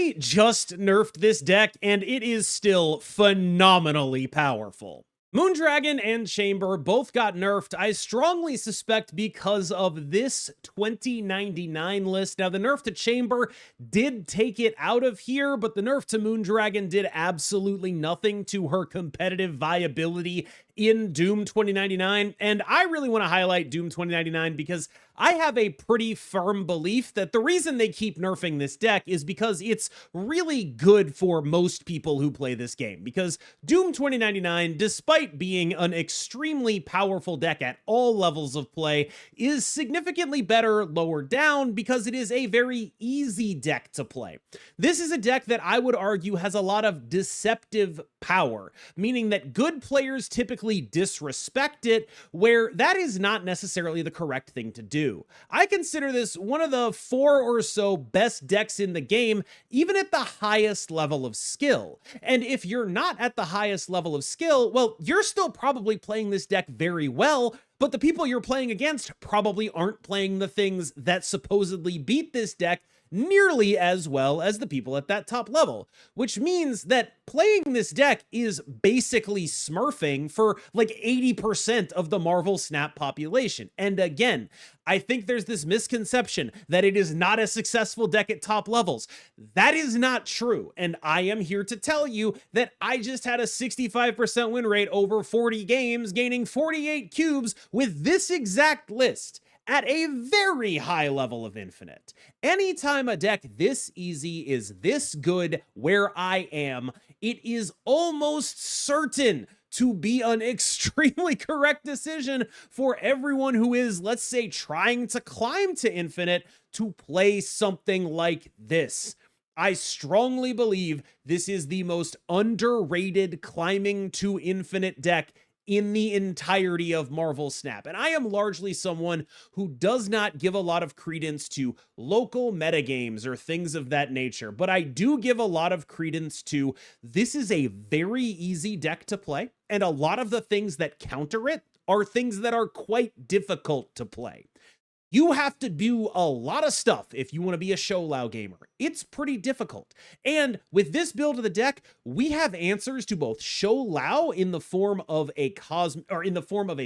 They just nerfed this deck, and it is still phenomenally powerful. Moondragon and Chamber both got nerfed, I strongly suspect because of this 2099 list. Now, the nerf to Chamber did take it out of here, but the nerf to Moondragon did absolutely nothing to her competitive viability in Doom 2099. And I really want to highlight Doom 2099 because I have a pretty firm belief that the reason they keep nerfing this deck is because it's really good for most people who play this game. Because Doom 2099, despite being an extremely powerful deck at all levels of play, is significantly better lower down because it is a very easy deck to play. This is a deck that I would argue has a lot of deceptive power, meaning that good players typically disrespect it, where that is not necessarily the correct thing to do. I consider this one of the 4 or so best decks in the game, even at the highest level of skill. And if you're not at the highest level of skill, well, you're still probably playing this deck very well, but the people you're playing against probably aren't playing the things that supposedly beat this deck nearly as well as the people at that top level, which means that playing this deck is basically smurfing for like 80% of the Marvel Snap population. And again, I think there's this misconception that it is not a successful deck at top levels. That is not true. And I am here to tell you that I just had a 65% win rate over 40 games, gaining 48 cubes with this exact list at a very high level of infinite. Anytime a deck this easy is this good where I am, it is almost certain to be an extremely correct decision for everyone who is, let's say, trying to climb to infinite to play something like this. I strongly believe this is the most underrated climbing to infinite deck in the entirety of Marvel Snap. And I am largely someone who does not give a lot of credence to local metagames or things of that nature, but I do give a lot of credence to this is a very easy deck to play, and a lot of the things that counter it are things that are quite difficult to play. You have to do a lot of stuff if you want to be a show Lao gamer. It's pretty difficult. And with this build of the deck, we have answers to both show Lao in the form of a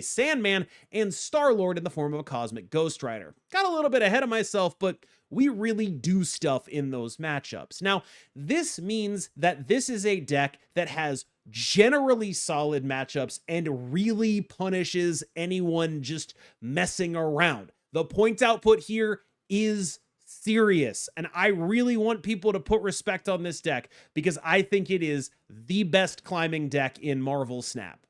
Sandman and Star-Lord in the form of a Cosmic Ghost Rider. Got a little bit ahead of myself, but we really do stuff in those matchups. Now, this means that this is a deck that has generally solid matchups and really punishes anyone just messing around. The point output here is serious, and I really want people to put respect on this deck because I think it is the best climbing deck in Marvel Snap.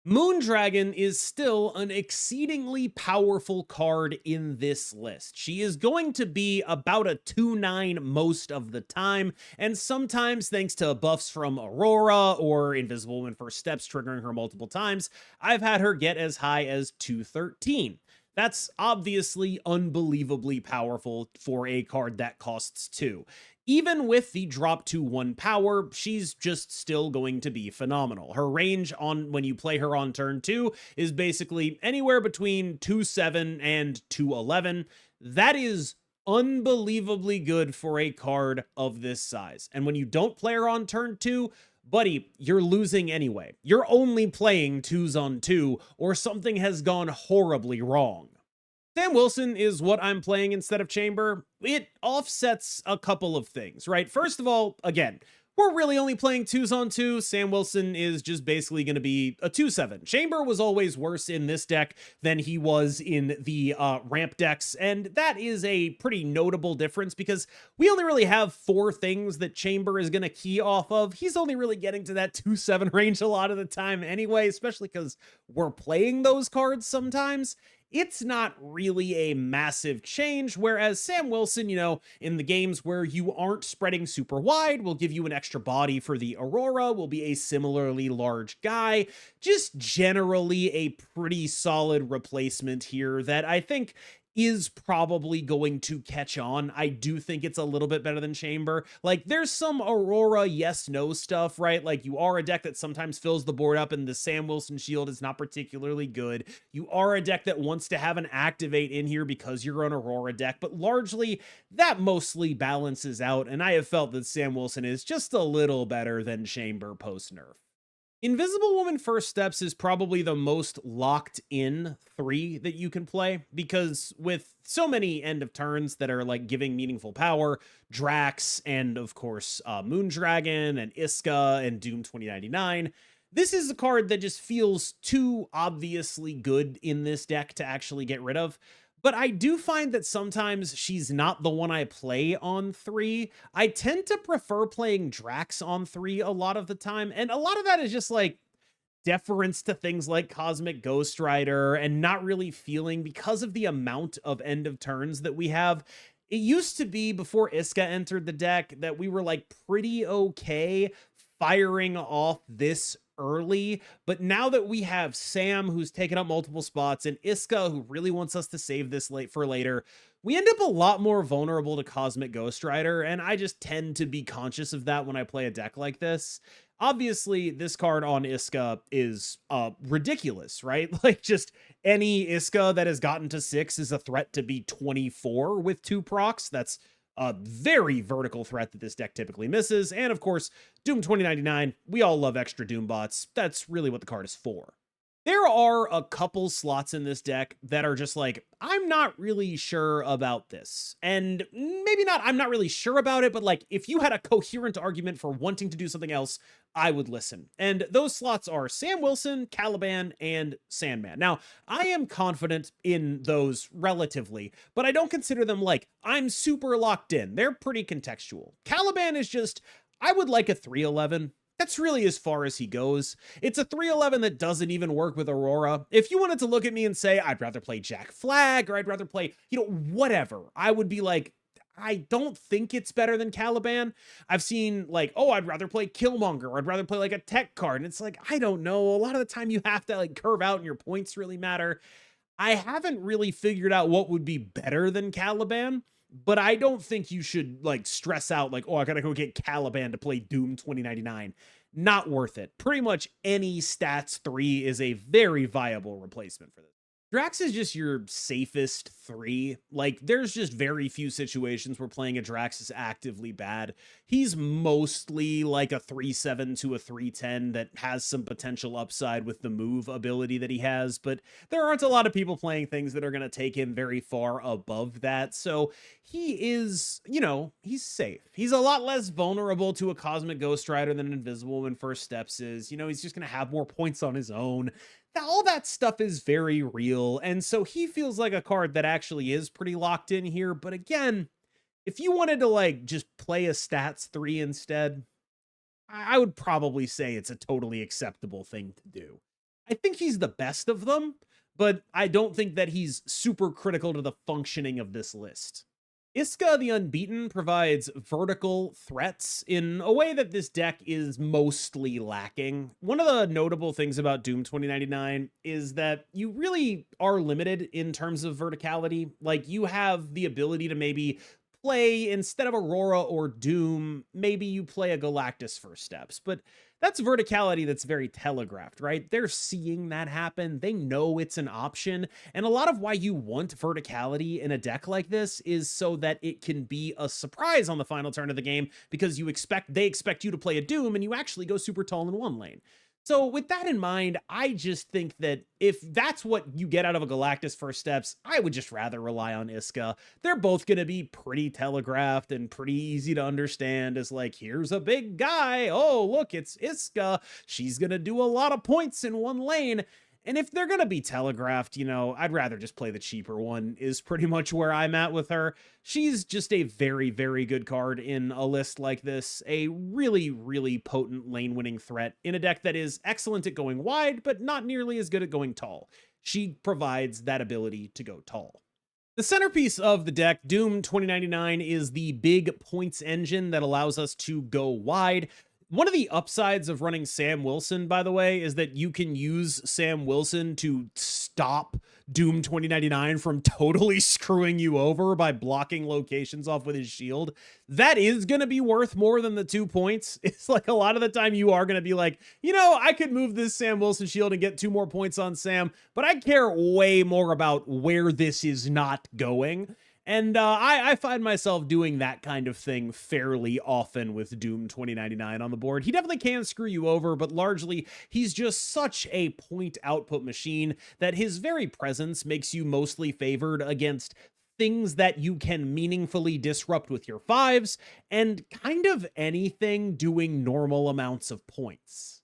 Moondragon is still an exceedingly powerful card in this list. She is going to be about a 2/9 most of the time, and sometimes thanks to buffs from Aurora or Invisible Woman First Steps triggering her multiple times, I've had her get as high as 213. That's obviously unbelievably powerful for a card that costs 2. Even with the drop to 1 power, she's just still going to be phenomenal. Her range on when you play her on turn 2 is basically anywhere between 2/7 and 2/11. That is unbelievably good for a card of this size. And when you don't play her on turn 2, buddy, you're losing anyway. You're only playing 2s on 2, or something has gone horribly wrong. Sam Wilson is what I'm playing instead of Chamber. It offsets a couple of things, right? First of all, again, we're really only playing 2s on 2. Sam Wilson is just basically going to be a 2/7. Chamber was always worse in this deck than he was in the ramp decks, and that is a pretty notable difference because we only really have 4 things that Chamber is going to key off of. He's only really getting to that 2/7 range a lot of the time anyway, especially because we're playing those cards sometimes. It's not really a massive change, whereas Sam Wilson, in the games where you aren't spreading super wide, will give you an extra body for the Aurora, will be a similarly large guy. Just generally a pretty solid replacement here that I think is probably going to catch on. I do think it's a little bit better than Chamber. Like, there's some Aurora yes-no stuff, right? Like, you are a deck that sometimes fills the board up, and the Sam Wilson shield is not particularly good. You are a deck that wants to have an activate in here because you're an Aurora deck, but largely, that mostly balances out, and I have felt that Sam Wilson is just a little better than Chamber post-nerf. Invisible Woman First Steps is probably the most locked in 3 that you can play, because with so many end of turns that are like giving meaningful power, Drax and of course Moondragon and Iska and Doom 2099, this is a card that just feels too obviously good in this deck to actually get rid of. But I do find that sometimes she's not the one I play on 3. I tend to prefer playing Drax on 3 a lot of the time, and a lot of that is just like deference to things like Cosmic Ghost Rider and not really feeling, because of the amount of end of turns that we have. It used to be before Iska entered the deck that we were like pretty okay firing off this early, but now that we have Sam, who's taken up multiple spots, and Iska, who really wants us to save this late for later, we end up a lot more vulnerable to Cosmic Ghost Rider, and I just tend to be conscious of that when I play a deck like this. Obviously, this card on Iska is ridiculous, right? Like, just any Iska that has gotten to 6 is a threat to be 24 with 2 procs. That's a very vertical threat that this deck typically misses. And of course, Doom 2099, we all love extra Doom bots. That's really what the card is for. There are a couple slots in this deck that are just like, I'm not really sure about this. And maybe not, I'm not really sure about it, but like, if you had a coherent argument for wanting to do something else, I would listen. And those slots are Sam Wilson, Caliban, and Sandman. Now, I am confident in those relatively, but I don't consider them like, I'm super locked in. They're pretty contextual. Caliban is just, I would like a 311. That's really as far as he goes. It's a 311 that doesn't even work with Aurora. If you wanted to look at me and say, I'd rather play Jack Flag, or I'd rather play, whatever, I would be like, I don't think it's better than Caliban. I've seen like, oh, I'd rather play Killmonger, or I'd rather play like a tech card. And it's like, I don't know. A lot of the time you have to like curve out and your points really matter. I haven't really figured out what would be better than Caliban, but I don't think you should like stress out like, oh, I gotta go get Caliban to play Doom 2099. Not worth it. Pretty much any stats 3 is a very viable replacement for this. Drax is just your safest 3. Like, there's just very few situations where playing a Drax is actively bad. He's mostly like a 3-7 to a 3-10 that has some potential upside with the move ability that he has, but there aren't a lot of people playing things that are going to take him very far above that. So he is, he's safe. He's a lot less vulnerable to a Cosmic Ghost Rider than Invisible Woman First Steps is. He's just going to have more points on his own. All that stuff is very real, and so he feels like a card that actually is pretty locked in here. But again, if you wanted to like just play a stats 3 instead, I would probably say it's a totally acceptable thing to do. I think he's the best of them, but I don't think that he's super critical to the functioning of this list. Iska the Unbeaten provides vertical threats in a way that this deck is mostly lacking. One of the notable things about Doom 2099 is that you really are limited in terms of verticality. Like, you have the ability to maybe play, instead of Aurora or Doom, maybe you play a Galactus First Steps, but that's verticality that's very telegraphed, right? They're seeing that happen. They know it's an option. And a lot of why you want verticality in a deck like this is so that it can be a surprise on the final turn of the game, because they expect you to play a Doom and you actually go super tall in one lane. So with that in mind, I just think that if that's what you get out of a Galactus First Steps, I would just rather rely on Iska. They're both going to be pretty telegraphed and pretty easy to understand as like, here's a big guy. Oh, look, it's Iska. She's going to do a lot of points in one lane. And if they're going to be telegraphed, I'd rather just play the cheaper one, is pretty much where I'm at with her. She's just a very, very good card in a list like this. A really, really potent lane-winning threat in a deck that is excellent at going wide, but not nearly as good at going tall. She provides that ability to go tall. The centerpiece of the deck, Doom 2099, is the big points engine that allows us to go wide. One of the upsides of running Sam Wilson, by the way, is that you can use Sam Wilson to stop Doom 2099 from totally screwing you over by blocking locations off with his shield. That is going to be worth more than the 2 points. It's like a lot of the time you are going to be like, you know, I could move this Sam Wilson shield and get 2 more points on Sam, but I care way more about where this is not going. And I find myself doing that kind of thing fairly often with Doom 2099 on the board. He definitely can screw you over, but largely he's just such a point output machine that his very presence makes you mostly favored against things that you can meaningfully disrupt with your 5s and kind of anything doing normal amounts of points.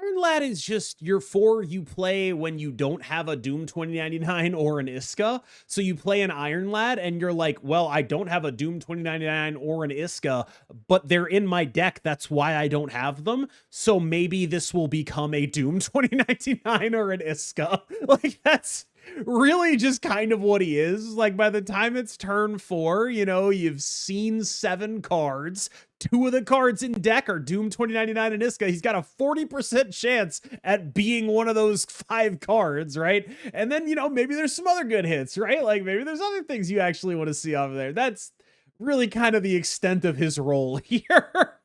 Iron Lad is just your 4 you play when you don't have a Doom 2099 or an Iska. So you play an Iron Lad and you're like, well, I don't have a Doom 2099 or an Iska, but they're in my deck. That's why I don't have them. So maybe this will become a Doom 2099 or an Iska. Like, that's really just kind of what he is. Like, by the time it's turn 4, you know, you've seen 7 cards. 2 of the cards in deck are Doom 2099 and Iska. He's got a 40% chance at being one of those 5 cards, right? And then, you know, maybe there's some other good hits, right? Like, maybe there's other things you actually want to see off of there. That's really kind of the extent of his role here.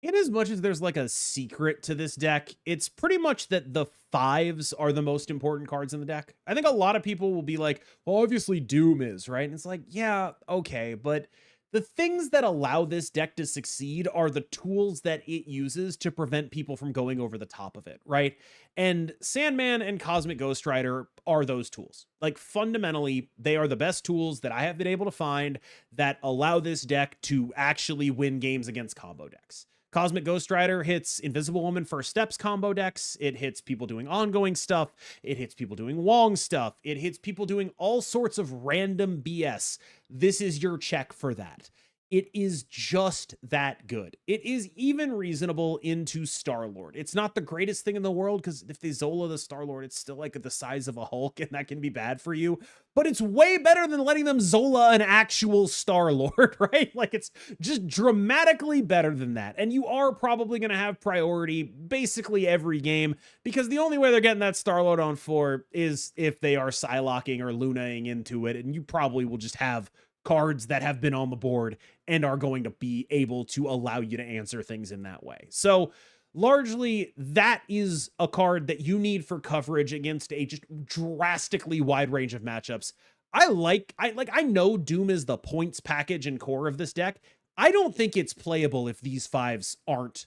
In as much as there's like a secret to this deck, it's pretty much that the 5s are the most important cards in the deck. I think a lot of people will be like, well, obviously Doom is, right? And it's like, yeah, okay, but the things that allow this deck to succeed are the tools that it uses to prevent people from going over the top of it, right? And Sandman and Cosmic Ghost Rider are those tools. Like, fundamentally, they are the best tools that I have been able to find that allow this deck to actually win games against combo decks. Cosmic Ghost Rider hits Invisible Woman First Steps combo decks. It hits people doing ongoing stuff. It hits people doing Wong stuff. It hits people doing all sorts of random BS. This is your check for that. It is just that good. It is even reasonable into Star-Lord. It's not the greatest thing in the world, because if they Zola the Star-Lord, it's still like the size of a Hulk, and that can be bad for you. But it's way better than letting them Zola an actual Star-Lord, right? Like, it's just dramatically better than that. And you are probably going to have priority basically every game, because the only way they're getting that Star-Lord on 4 is if they are Psylocking or Lunaing into it, and you probably will just have cards that have been on the board and are going to be able to allow you to answer things in that way. So largely, that is a card that you need for coverage against a just drastically wide range of matchups. I know Doom is the points package and core of this deck. I don't think it's playable if these 5s aren't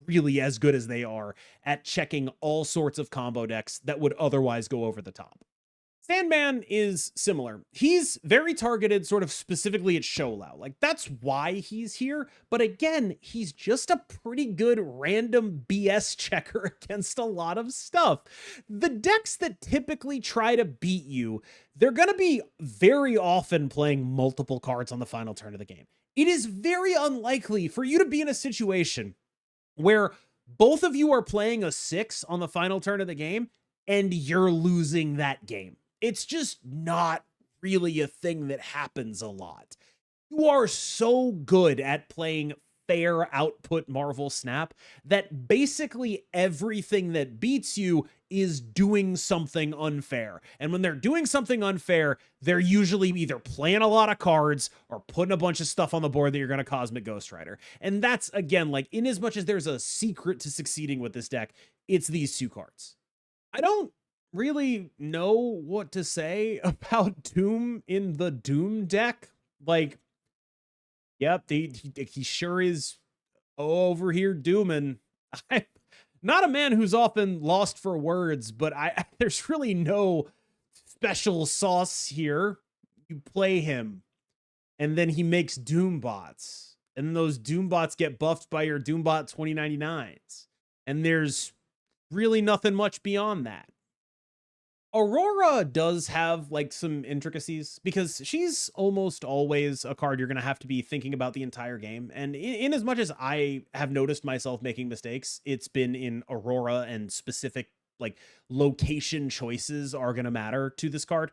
really as good as they are at checking all sorts of combo decks that would otherwise go over the top. Sandman is similar. He's very targeted sort of specifically at Sholau. Like, that's why he's here. But again, he's just a pretty good random BS checker against a lot of stuff. The decks that typically try to beat you, they're going to be very often playing multiple cards on the final turn of the game. It is very unlikely for you to be in a situation where both of you are playing a 6 on the final turn of the game and you're losing that game. It's just not really a thing that happens a lot. You are so good at playing fair output Marvel Snap that basically everything that beats you is doing something unfair. And when they're doing something unfair, they're usually either playing a lot of cards or putting a bunch of stuff on the board that you're going to Cosmic Ghost Rider. And that's, again, like, in as much as there's a secret to succeeding with this deck, it's these 2 cards. I don't really know what to say about Doom in the Doom deck. Like, yep, he sure is over here dooming. I'm not a man who's often lost for words, but there's really no special sauce here. You play him, and then he makes Doom bots, and those Doom bots get buffed by your Doombot 2099s, and there's really nothing much beyond that. Aurora does have like some intricacies because she's almost always a card you're going to have to be thinking about the entire game. And in as much as I have noticed myself making mistakes, it's been in Aurora, and specific like location choices are going to matter to this card.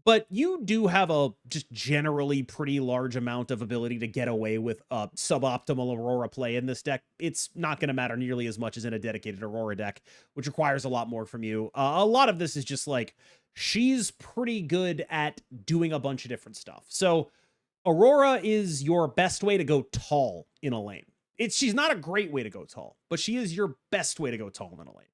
But you do have a just generally pretty large amount of ability to get away with suboptimal Aurora play in this deck. It's not going to matter nearly as much as in a dedicated Aurora deck, which requires a lot more from you. A lot of this is just like, she's pretty good at doing a bunch of different stuff. So Aurora is your best way to go tall in a lane. She's not a great way to go tall, but she is your best way to go tall in a lane.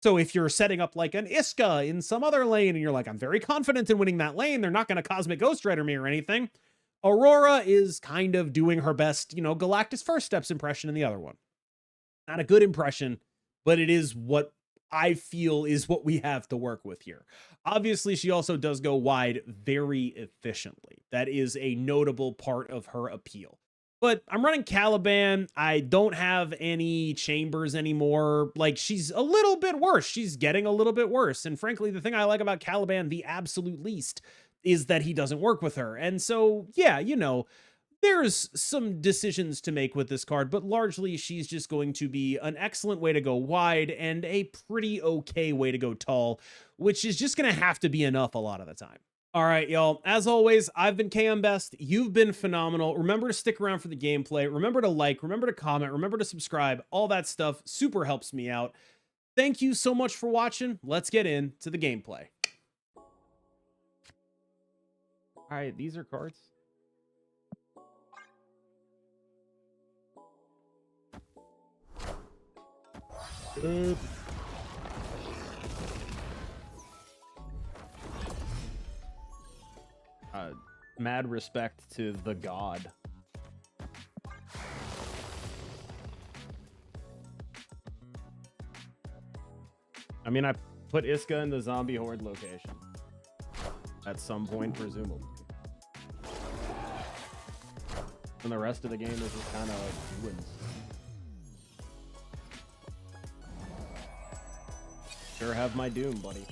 So if you're setting up like an Iska in some other lane and you're like, I'm very confident in winning that lane, they're not going to Cosmic Ghost Rider me or anything, Aurora is kind of doing her best, Galactus First Steps impression in the other one. Not a good impression, but it is what I feel is what we have to work with here. Obviously, she also does go wide very efficiently. That is a notable part of her appeal. But I'm running Caliban. I don't have any Chambers anymore. Like, she's a little bit worse. She's getting a little bit worse. And frankly, the thing I like about Caliban the absolute least is that he doesn't work with her. And so, yeah, there's some decisions to make with this card, but largely she's just going to be an excellent way to go wide and a pretty okay way to go tall, which is just going to have to be enough a lot of the time. All right, y'all. As always, I've been KMBest. You've been phenomenal. Remember to stick around for the gameplay. Remember to like, remember to comment, remember to subscribe. All that stuff super helps me out. Thank you so much for watching. Let's get into the gameplay. All right, these are cards. Mad respect to the god. I mean, I put Iska in the zombie horde location at some point, presumably. And the rest of the game is just kind of like wins. Sure have my doom, buddy.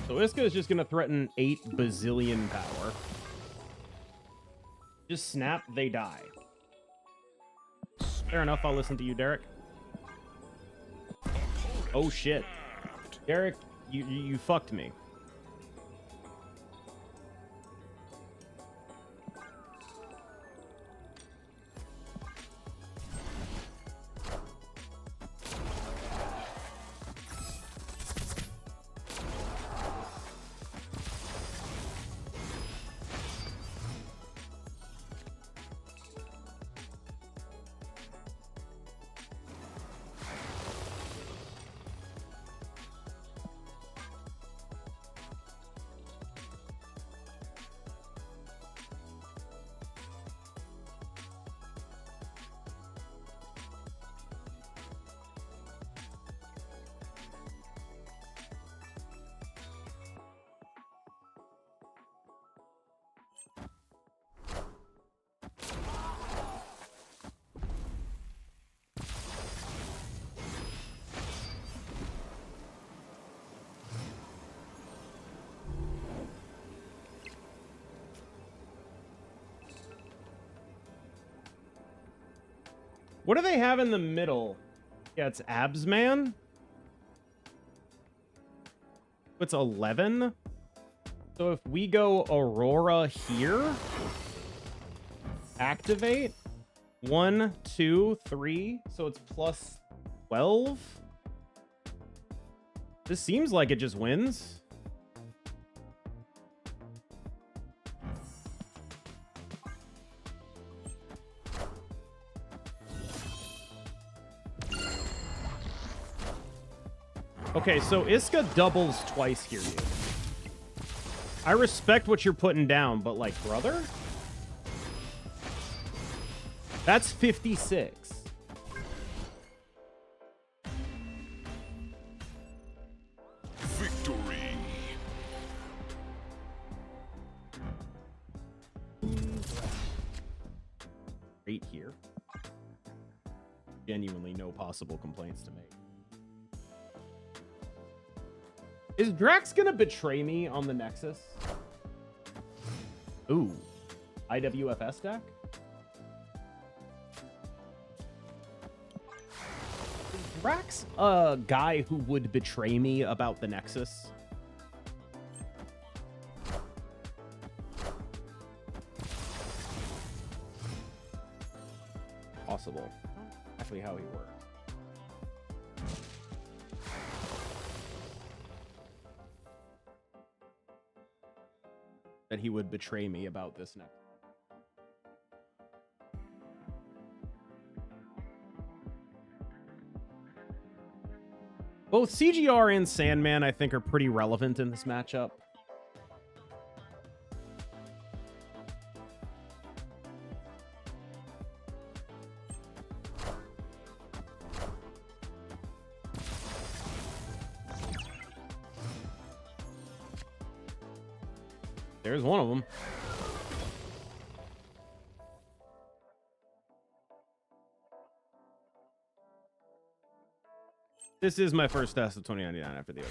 So Iska is just going to threaten 8 bazillion power. Just snap, they die. Fair enough, I'll listen to you, Derek. Oh shit. Derek, you fucked me. What do they have in the middle? Yeah, it's Abs Man. It's 11. So if we go Aurora here, activate 1, 2, 3. So it's plus 12. This seems like it just wins. Okay, so Iska doubles twice here, dude. I respect what you're putting down, but like, brother? That's 56. Victory. Right here. Genuinely no possible complaints to make. Is Drax gonna betray me on the Nexus? Ooh. IWFS deck? Is Drax a guy who would betray me about the Nexus? Possible. Exactly how he works. That he would betray me about this next. Both CGR and Sandman, I think, are pretty relevant in this matchup. There's one of them. This is my first test of 2099 after the OTA.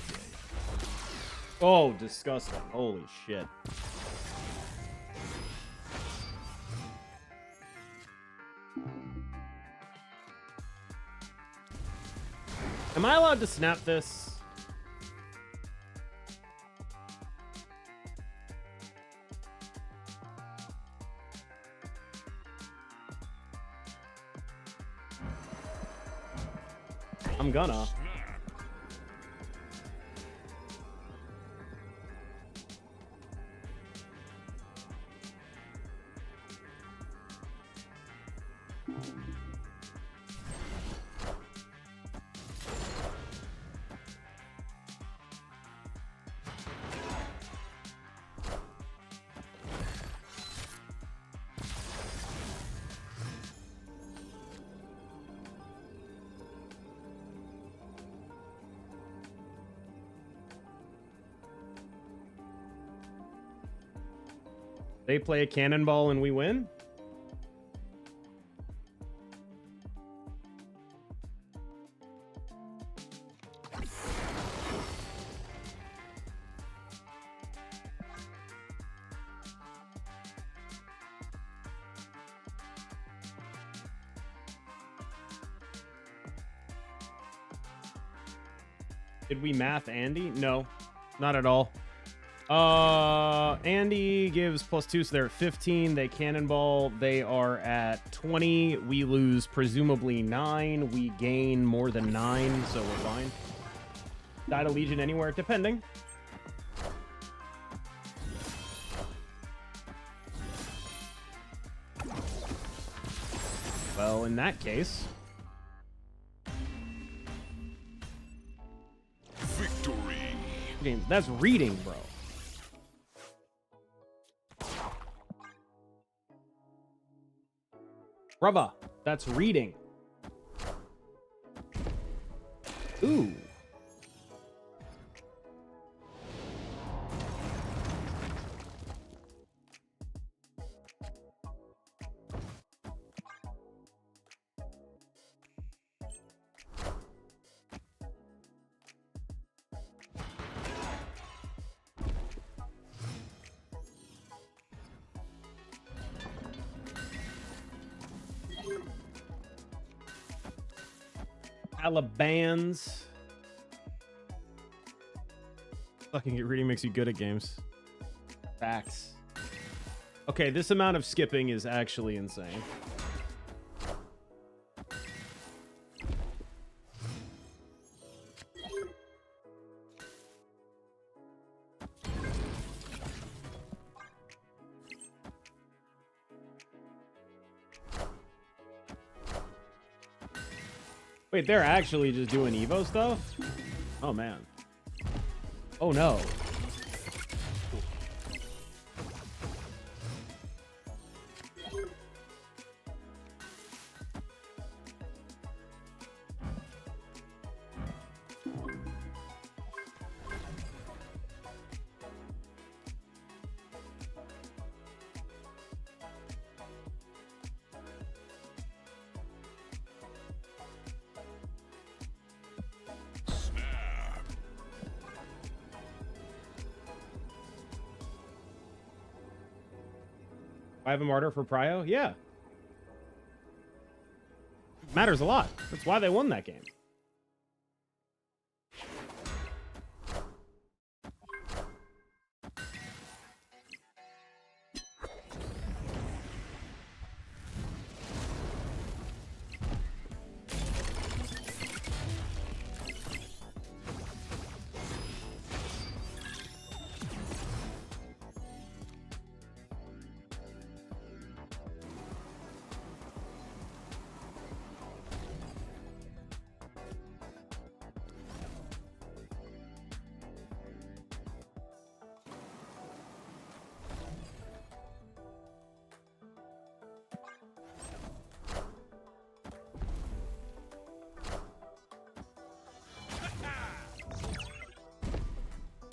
Oh, disgusting. Holy shit. Am I allowed to snap this? I'm gonna. They play a cannonball and we win? Did we math Andy? No, not at all. Andy gives +2, so they're at 15. They cannonball. They are at 20. We lose presumably 9. We gain more than 9, so we're fine. Die to Legion anywhere, depending. Well, in that case... Victory! Games. That's reading, bro. Brava, that's reading. Ooh. Alabans. Fucking get reading makes you good at games. Facts. Okay, this amount of skipping is actually insane. Wait, they're actually just doing Evo stuff? Oh, man. Oh, no. I have a martyr for Prio? Yeah. Matters a lot. That's why they won that game.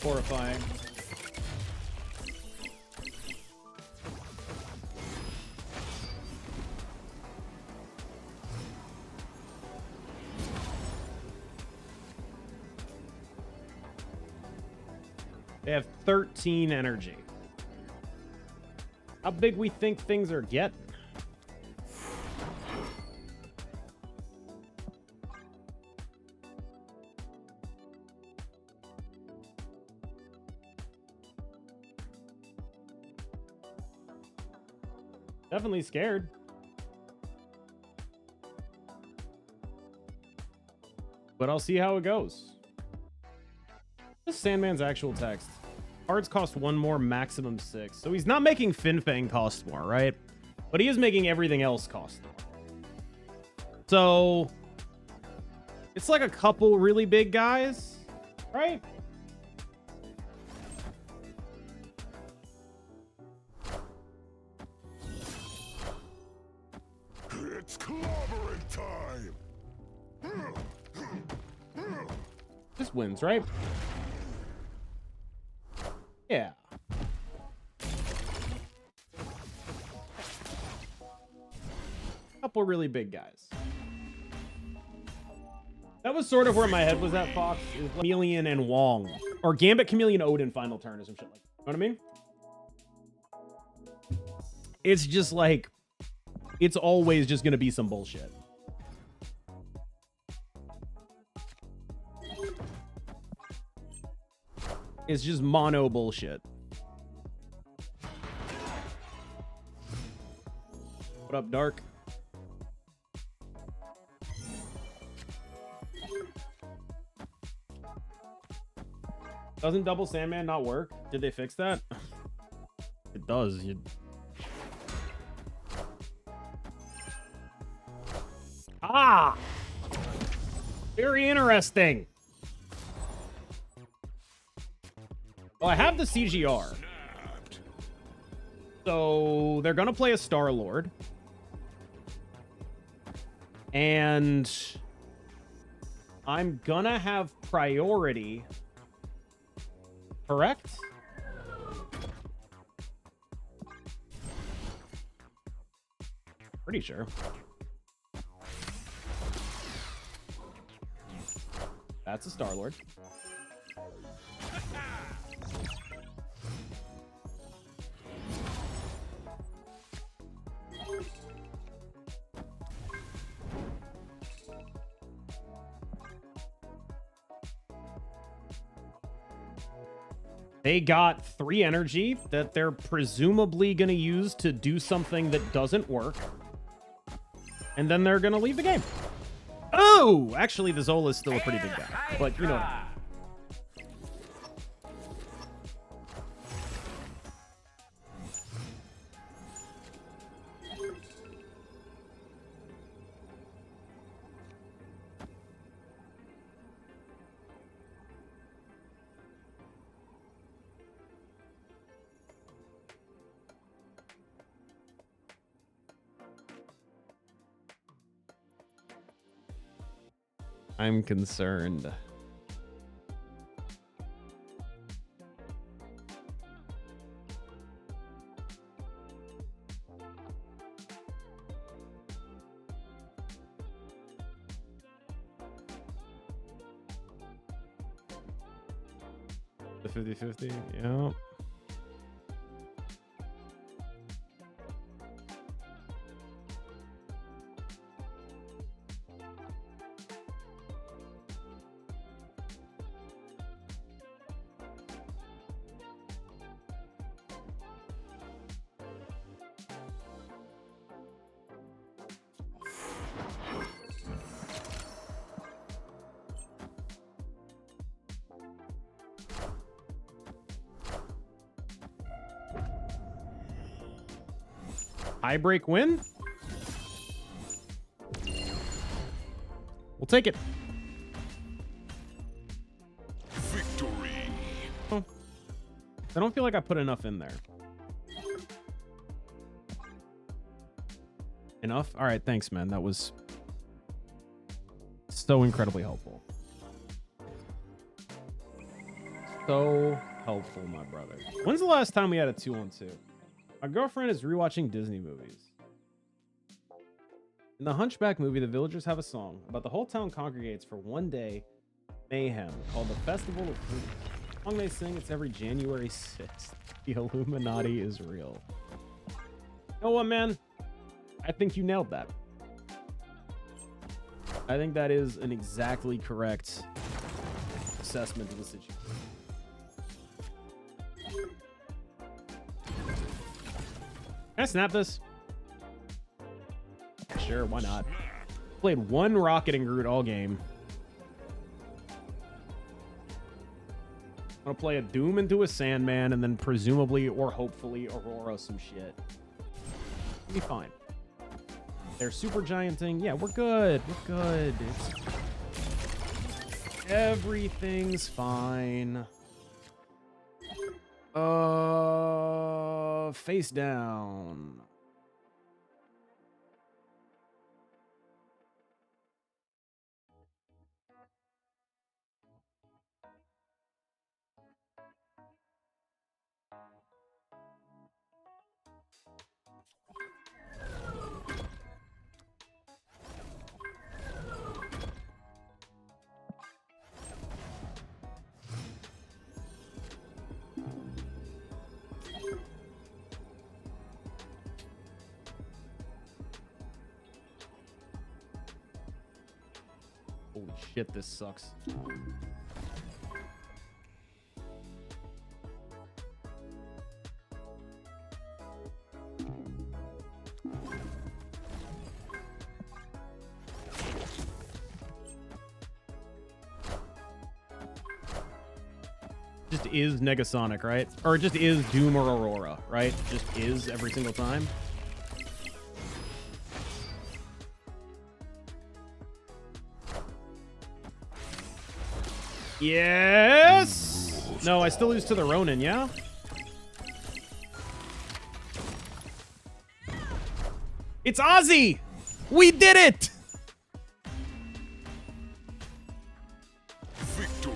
Horrifying. They have 13 energy. How big we think things are getting? Definitely scared. But I'll see how it goes. This is Sandman's actual text. Cards cost 1 more, maximum 6. So he's not making Finfang cost more, right? But he is making everything else cost more. So it's like a couple really big guys, right? It's clobbering time. This wins, right? Yeah. Couple really big guys. That was sort of where my head was at, Fox. It was Chameleon and Wong. Or Gambit, Chameleon, Odin final turn or some shit like that. You know what I mean? It's just like, it's always just going to be some bullshit. It's just mono bullshit. What up, Dark? Doesn't double Sandman not work? Did they fix that? It does. Ah! Very interesting. Well, I have the CGR. So they're going to play a Star-Lord. And I'm going to have priority. Correct? Pretty sure. That's a Star-Lord. They got 3 energy that they're presumably going to use to do something that doesn't work. And then they're going to leave the game. Oh! Actually, the Zola is still a pretty big guy. But you know what I mean. I'm concerned. The 50-50, yeah. High break win? We'll take it. Victory. Oh. I don't feel like I put enough in there. Enough? All right, thanks, man. That was so incredibly helpful. So helpful, my brother. When's the last time we had a 2-on-2? My girlfriend is rewatching Disney movies. In the Hunchback movie, the villagers have a song about the whole town congregates for one day mayhem called the Festival of Fruit. The song they sing, it's every January 6th. The Illuminati is real. You know what, man? I think you nailed that. I think that is an exactly correct assessment of the situation. Can I snap this? Sure, why not? Played one Rocket and Groot all game. I'm gonna play a Doom into a Sandman and then presumably or hopefully Aurora some shit. It'll be fine. They're super gianting. Yeah, we're good. We're good. Everything's fine. Face down. Holy shit, this sucks. Just is Negasonic, right? Or it just is Doom or Aurora, right? Just is every single time. Yes! No, I still lose to the Ronin, yeah? It's Ozzy! We did it! Victory.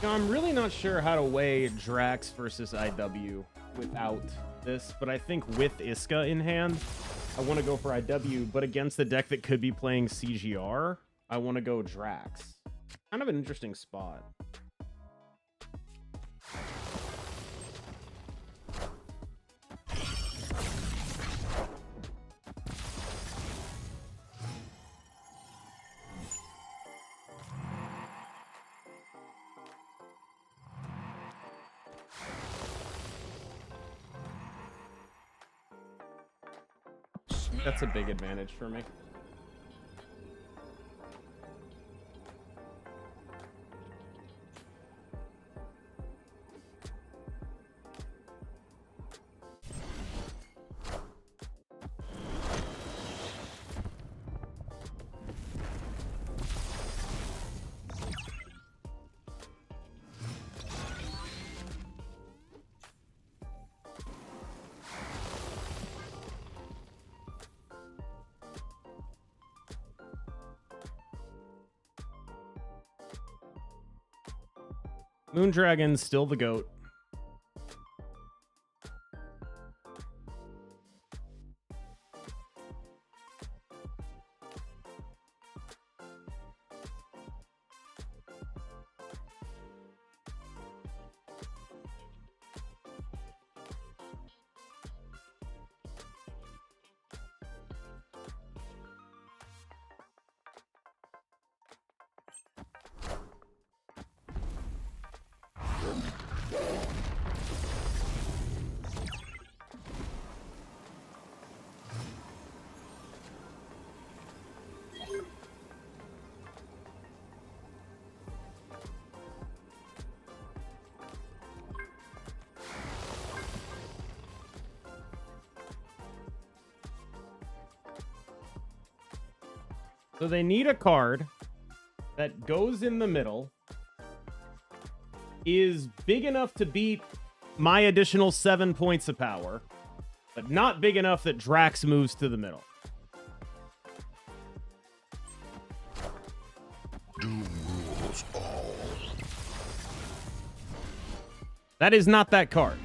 Now, I'm really not sure how to weigh Drax versus IW without this, but I think with Iska in hand, I want to go for IW, but against the deck that could be playing CGR, I want to go Drax. Kind of an interesting spot. That's a big advantage for me. Moondragon's still the GOAT. So they need a card that goes in the middle, is big enough to beat my additional 7 points of power, but not big enough that Drax moves to the middle. Doom rules all. That is not that card.